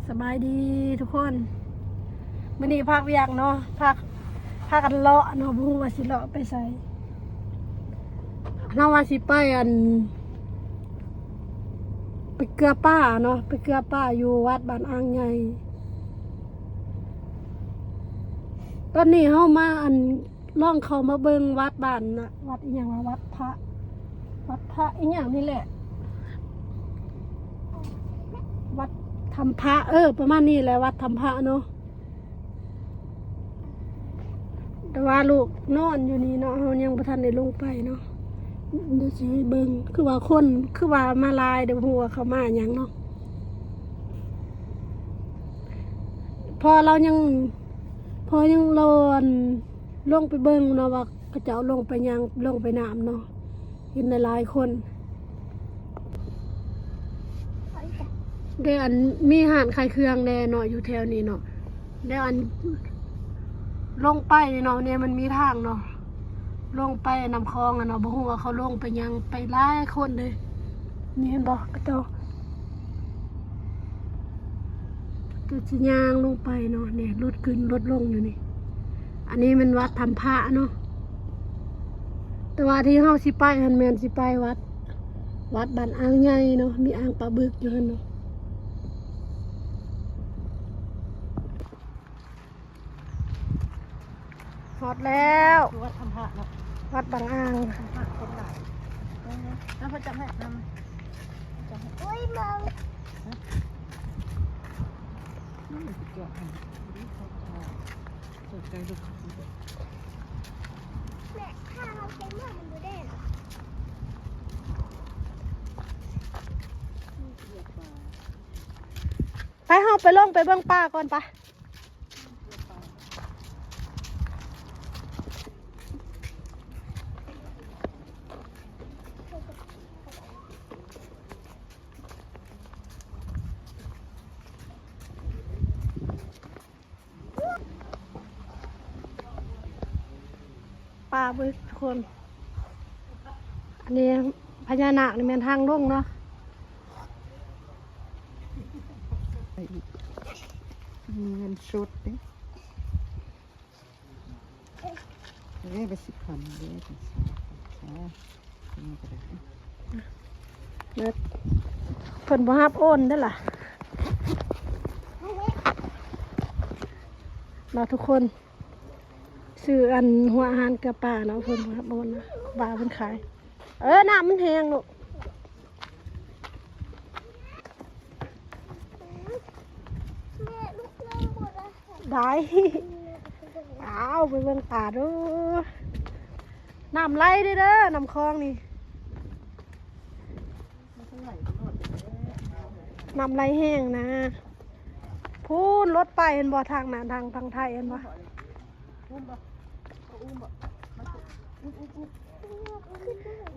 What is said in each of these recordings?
สบายดีทุกคนมื้อนี้พักเวียกเนาะพักกันเลาะเนาะบ่ฮู้ว่าสิเลาะไปไสเราว่าสิไปไปเกลือป้าเนาะไปเกลือป้าอยู่วัดบ้านอ่างใหญ่ตอนนี้เฮามาล่องเขามาเบิ่งวัดบ้านน่ะวัดอีหยังว่าวัดพระอีหยังนี่แหละวัดธรรมพระประมาณนี้แหละวัดธรรมพระเนาะแต่ว่าลูกนอนอยู่นี่เนาะเฮายังบ่ทันได้ลงไปเนาะเดี๋ยวสิเบิ่งคือว่าคนคือว่ามาลายเดี๋ยวฮู้ว่าเขามาหยังเนาะพอยังรอนลงไปเบิ่งเนาะว่าเขาเจ้าลงไปยังลงไปน้ำเนาะเห็นหลายคนเดี๋ยวมีอาหารขายเครื่องแน่เนาะอยู่แถวนี้เนาะเดี๋ยวลงไปเนาะเนี่ยมันมีทางเนาะลงไปนำคลองเนาะบ่ฮู้ว่าเขาลงไปยังไปหลายคนเลยนี่เห็นบ่กระเจ้าตัวสิย่างลงไปเนาะเนี่ยรถขึ้นรถลงอยู่นี่อันนี้มันวัดธรรมพระเนาะแต่ว่าที่เฮาสิไปหันแม่นสิไปวัดบ้านอ่างใหญ่เนาะมีอ่างปลาบึกอยู่หั่นเนาะหมดแล้ววัดธรรมพระเนาะวัดบางอ่างธรรมพระคนหลายน้ำพระจำให้น้ำจำให้โอ้ยเมาสุดยอดสนใจลูกแม่ถ้าเราใช้เมื่อมันดูได้เหรอไปเฮาไปลงไปเบิ่งป่าก่อนปะป่าบึกทุกคนอันนี้พญานาคนี่แม่นทางลงเนาะมีเงินชุดนี่ได้ไป10,000ได้ไปนี่ก็ได้เลิศเพิ่นบ่ฮับโอนได้อล่ะเราทุกคนซื้อหัวอาหารกระป่าเนาะเพิ่นบ่ฮับโอนนะบ่าเพิ่นขายน้ำมันแห้งลูกแม่ลูกเล่นหมดแล้วได้เอาไปเบิ่งป่าดูน้ำไหลเด้อน้ำคลองนี่น้ำไหลแห้งนะพูนรถไปเห็นบ่ทางนั้นทางไทยเห็นบ่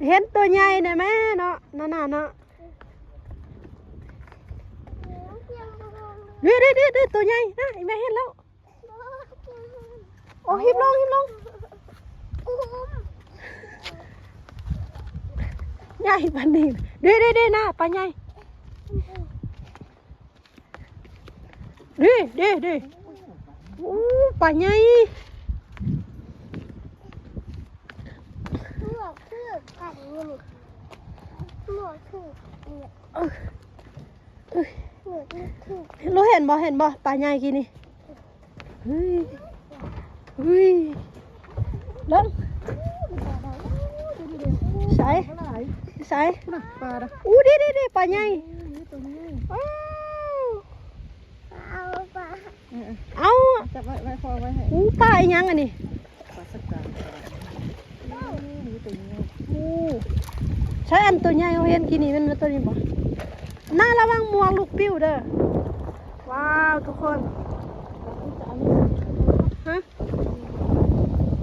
เห็นตัวใหญ่เนี่ยแม่เนาะนั่นน่ะเนาะดิตัวใหญ่นะแม่เห็นแล้วโอ้หิบลงใหญ่ปานนี้ดินะปลาใหญ่ดิอู้ปลาใหญ่หมวกคือกันนี่หมวกคือเนี่ยหมวกคือรู้เห็นบ่ปลาใหญ่กี่นี่เฮ้ยลงใส่ปลาละอู้ดิปลาใหญ่เอาปลาเอา จับไว้พอไว้ให้อู้ปลาอีหยังอันนี้ปลาสักการนี่ตัวนี้อู้ใช่อันตัวใหญ่เขาเห็นกี่นี่มันตัวนี้บ่น่าระวังหมวกลูกปิ้วเด้อว้าวทุกคนฮะ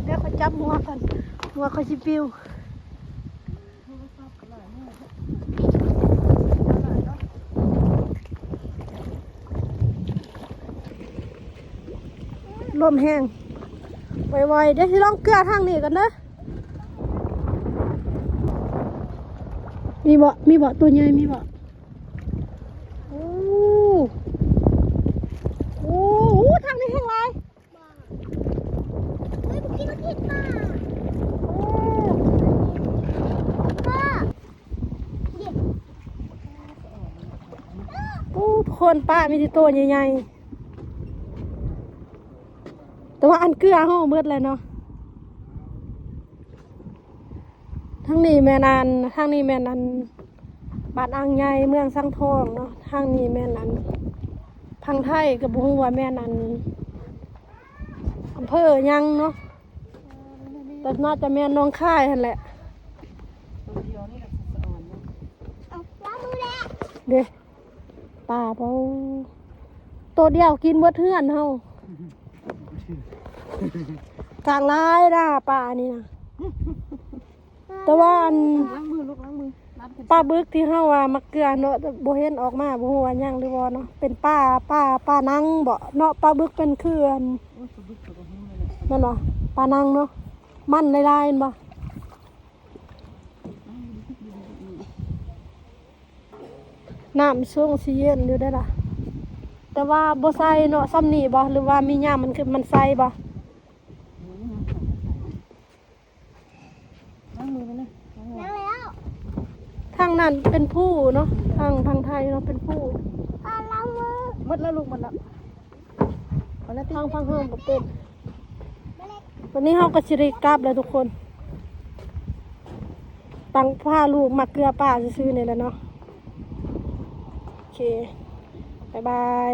เดี๋ยวเขาจับหมวกกันหมวกเขาสิปิ้วลมแห้งไวๆเดี๋ยวที่ลองเกลือทางนี้กันเด้อมีบ่ตัวใหญ่มีบ่โอ้ ปุ๊บคนป้ามีที่โตใหญ่ๆแต่ว่าอันเกลือห้องมืดเลยเนาะทั้งนี้แม่นันทั้งนี้แม่นันบ้านอ่างใหญ่เมืองสังทองเนาะทั้งนี้แม่นันพังไทยกับบุ้งว่าแม่นันอำเภอยังเนาะแต่น่าจะแม่น้องค่ายหั่นแหละ ตัวเดียวนี่แหละสะอ่อนนะ เอาล้างมือแล้ว เด้ป่าเปาตัวเดียวกินเบิดเทือนเฮากลางร้ายนะป่านี่นะแต่ว่าอัน ล้างมือลูกล้างมือล้างกัน ป้าบึกที่เฮาว่ามักเกลือเนาะบ่เห็นออกมาบ่ฮู้ว่าหยังหรือบ่เนาะเป็นป้านังบ่เนาะป้าบึกเป็นคืออัน โอ้ยสุดสุดของมันเลย นั่นบ่ป้านังเนาะมันลายๆนั่นบ่น้ำช่วงสิเย็นอยู่ได้อล่ะแต่ว่าบ่ใส่เนาะซ้ำนี่บ่หรือว่ามีหยังมันคือมันใส่บ่ ล้างมือไปนะล้างมือ ล้างแล้ว ทางนั้นเป็นผู้เนาะทางไทยเนาะเป็นผู้ ล้างมือ หมดแล้วลูกหมดแล้วพอแล้ว ทางพังเฮิมบ่เป็นวันนี้เฮาก็สิได้กลับแล้วทุกคนตังพาลูกมาเกลือป้าซื่อๆนี่แหละเนาะโอเคบ๊ายบาย